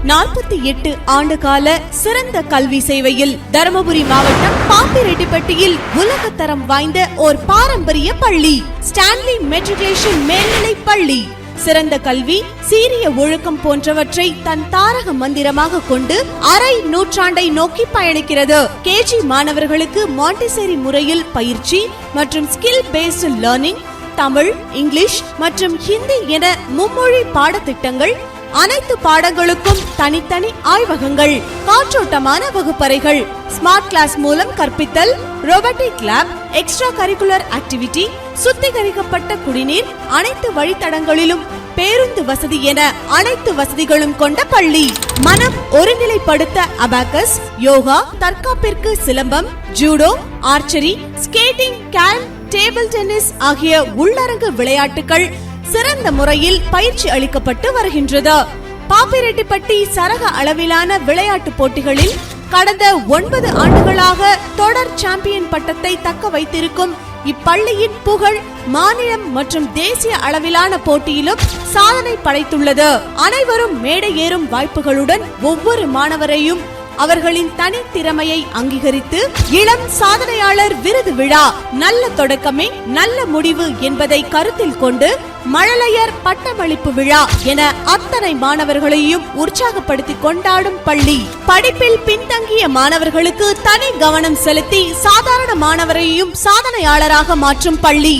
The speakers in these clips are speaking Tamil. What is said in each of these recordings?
48 ஆண்டுகால சிறந்த கல்வி சேவையில் தருமபுரி மாவட்டம் பாப்பிரெட்டிப்பட்டியில் உலகத்தரம் வாய்ந்த ஓர் பாரம்பரிய பள்ளி ஸ்டான்லி மெட்ரிகுலேஷன் மேல்நிலை பள்ளி. சிறந்த கல்வி, சீரிய ஒழுக்கம் போன்றவற்றை தன் தாரக மந்திரமாக கொண்டு அரை நூற்றாண்டை நோக்கி பயணிக்கிறது. கேஜி மாணவர்களுக்கு மாண்டிசேரி முறையில் பயிற்சி மற்றும் skill based learning, Tamil, English மற்றும் ஹிந்தி என மும்மொழி பாடத்திட்டங்கள், அனைத்து பாடங்களுக்கும் தனித்தனி ஆய்வகங்கள், காற்றோட்டமான வகுப்பறைகள், ஸ்மார்ட் கிளாஸ் மூலம் கற்பித்தல், robotic lab, extra curricular activity, சுத்திகரிக்கப்பட்ட குடிநீர், அனைத்து வழித்தடங்களிலும் பேருந்து வசதி என அனைத்து வசதிகளும் கொண்ட பள்ளி. மனம் ஒருநிலைப்படுத்த அபாக்கஸ், யோகா, தற்காப்பிற்கு silambam, judo, archery, skating, carrom, table tennis ஆகிய உள்ளரங்கு விளையாட்டுகள் சிறந்த முறையில் பயிற்சி அளிக்கப்பட்டு வருகின்றது. பாப்பிரெட்டிப்பட்டி சரக அளவிலான விளையாட்டு போட்டிகளில் கடந்த 9 ஆண்டுகளாக தொடர் சாம்பியன் பட்டத்தை தக்க வைத்திருக்கும் இப்பள்ளியின் புகழ் மாநிலம் மற்றும் தேசிய அளவிலான போட்டியிலும் சாதனை படைத்துள்ளது. அனைவரும் மேடை ஏறும் வாய்ப்புகளுடன் ஒவ்வொரு மாணவரையும் அவர்களின் தனித்திறமையை அங்கீகரித்து இளம் சாதனையாளர் விருது விழா நல்ல தொடக்கமே நல்ல முடிவு என்பதை கருத்தில் கொண்டு மழலையர் பட்டமளிப்பு விழா என அத்தனை மாணவர்களையும் உற்சாகப்படுத்தி கொண்டாடும் பள்ளி. படிப்பில் பின்தங்கிய மாணவர்களுக்கு தனி கவனம் செலுத்தி சாதாரண மாணவரையும் சாதனையாளராக மாற்றும் பள்ளி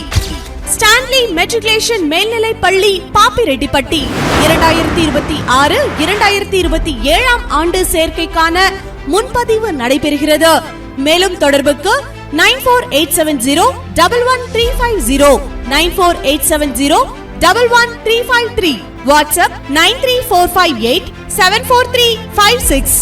ஸ்டான்லி மெட்ரிகுலேஷன் மேல்நிலை பள்ளி பாப்பிரெட்டிப்பட்டி. 2026-2027 ஆண்டு சேர்க்கைக்கான முன்பதிவு நடைபெறுகிறது. மேலும் தொடர்புக்கு 9487011350, 9487011353, வாட்ஸ்அப் 93458743556.